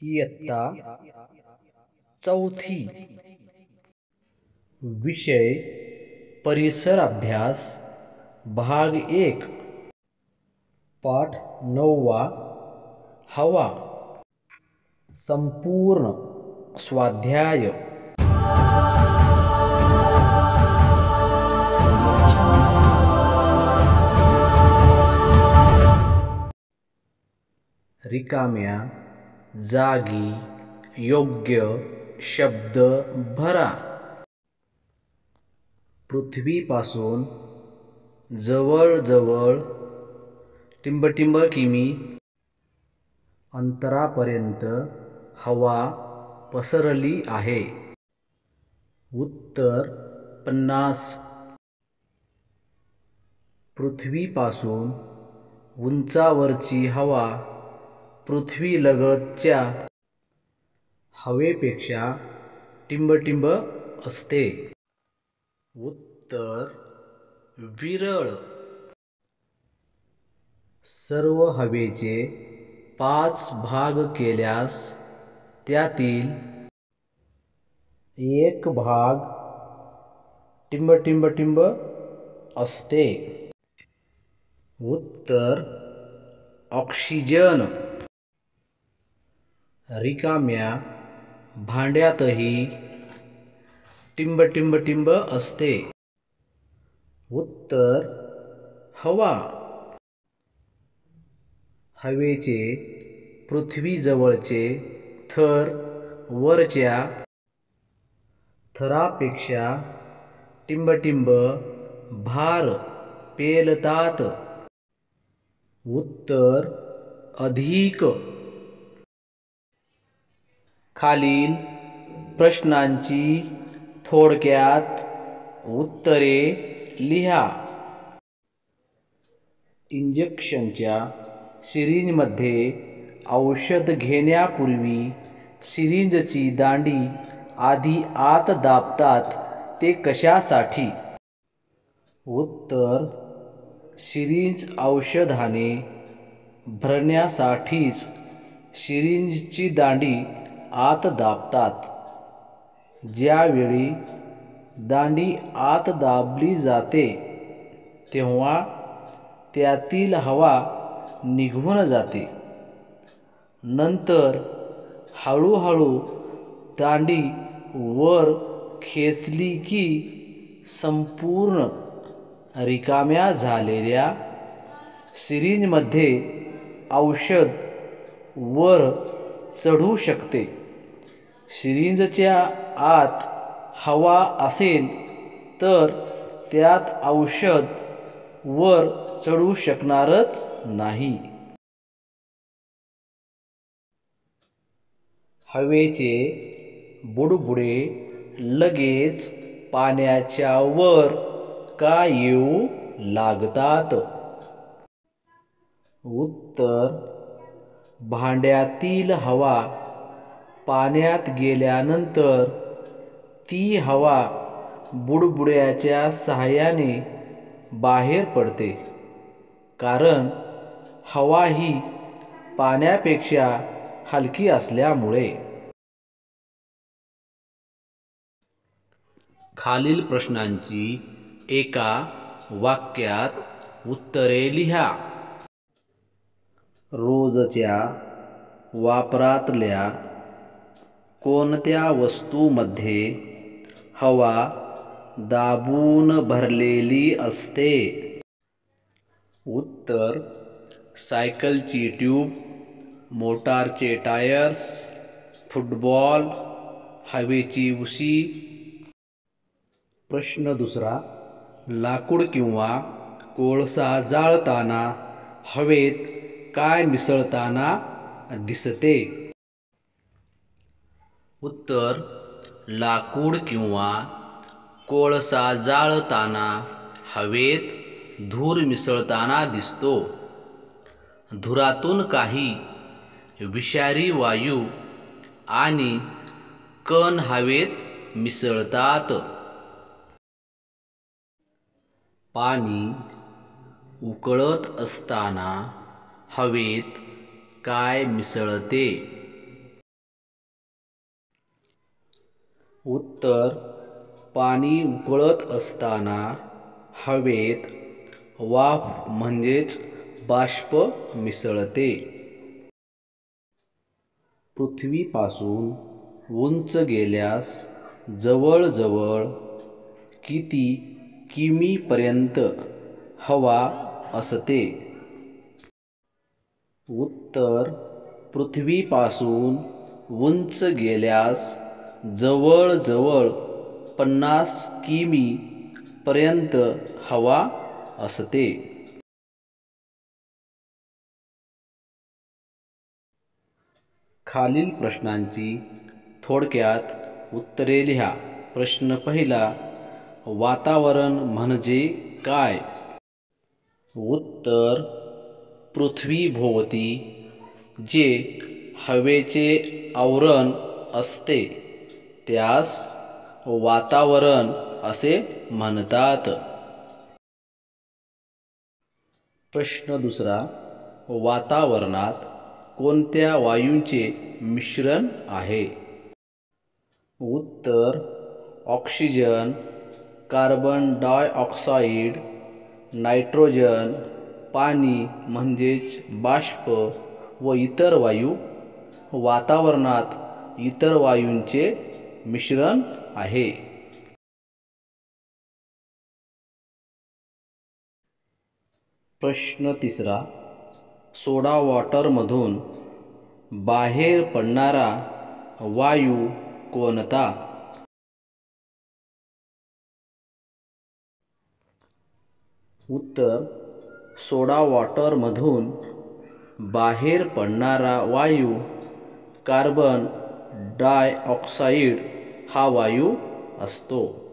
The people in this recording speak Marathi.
इयत्ता चौथी. विषय परिसर अभ्यास भाग 1. पाठ 9. हवा. संपूर्ण स्वाध्याय. रिकाम्या जागी योग्य शब्द भरा. पृथ्वीपासून जवळजवळ टिंबटिंब किमी अंतरापर्यंत हवा पसरली आहे. उत्तर 50. पृथ्वीपासून उंचावरची हवा पृथ्वीलगतच्या हवेपेक्षा टिंबटिंब असते. उत्तर विरळ. सर्व हवेचे 5 भाग केल्यास त्यातील 1 भाग टिंबटिंब असते. उत्तर ऑक्सिजन. रिकाम्या भांड्यातही टिंबटिंब असते. उत्तर हवा. हवेचे पृथ्वीजवळचे थर वरच्या थरापेक्षा टिंबटिंब भार पेलतात. उत्तर अधिक. खालील प्रश्नांची थोडक्यात उत्तरे लिहा. इंजेक्शनच्या सिरिंजमध्ये औषध घेण्यापूर्वी सिरिंजची दांडी आधी आत दाबतात ते कशासाठी? उत्तर सिरिंज औषधाने भरण्यासाठीच सिरिंजची दांडी आत दाबतात. ज्यावेळी दांडी आत दाबली जाते तेव्हा त्यातील हवा निघून जाते. नंतर हळूहळू दांडी वर खेचली की संपूर्ण रिकाम्या झालेल्या सिरिंजमध्ये औषध वर चढू शकते. सिरिंजच्या आत हवा असेल तर त्यात औषध वर चढू शकणारच नाही. हवेचे बुडबुडे लगेच पाण्याच्या वर का येऊ लागतात? उत्तर भांड्यातील हवा पाण्यात गेल्यानंतर ती हवा बुडबुड्याच्या साहाय्याने बाहेर पडते. कारण हवा ही पाण्यापेक्षा हलकी असल्यामुळे. खालील प्रश्नांची एका वाक्यात उत्तरे लिहा. रोजच्या वापरातल्या कोणत्या वस्तूमध्ये हवा दाबून भरलेली असते? उत्तर सायकलची ट्यूब, मोटारचे टायर्स, फुटबॉल, हवेची उशी. प्रश्न 2. लाकूड किंवा कोळसा जाळताना हवेत काय मिसळताना दिसते? उत्तर लाकूड किंवा कोळसा जाळताना हवेत धूर मिसळताना दिसतो. धुरातून काही विषारी वायू आणि कण हवेत मिसळतात. पाणी उकळत असताना हवेत काय मिसळते? उत्तर पाणी उकळत असताना हवेत वाफ म्हणजेच बाष्प मिसळते. पृथ्वीपासून उंच गेल्यास जवळजवळ किती किमीपर्यंत हवा असते? उत्तर पृथ्वीपासून उंच गेल्यास जवळजवळ 50 किमी पर्यंत हवा असते. खालील प्रश्नांची थोडक्यात उत्तरे लिहा. प्रश्न पहिला, वातावरण म्हणजे काय? उत्तर पृथ्वीभोवती जे हवेचे आवरण असते त्यास वातावरण असे म्हणतात. प्रश्न दुसरा, वातावरणात कोणत्या वायूंचे मिश्रण आहे? उत्तर ऑक्सिजन, कार्बन डायऑक्साईड, नायट्रोजन, पाणी म्हणजेच बाष्प व इतर वायू. वातावरणात इतर वायूंचे मिश्रण आहे. प्रश्न तिसरा, सोडा वॉटरमधून बाहेर पडणारा वायू कोणता? उत्तर सोडा वॉटरमधून बाहेर पडणारा वायू कार्बन डायऑक्साईड हा वायू असतो.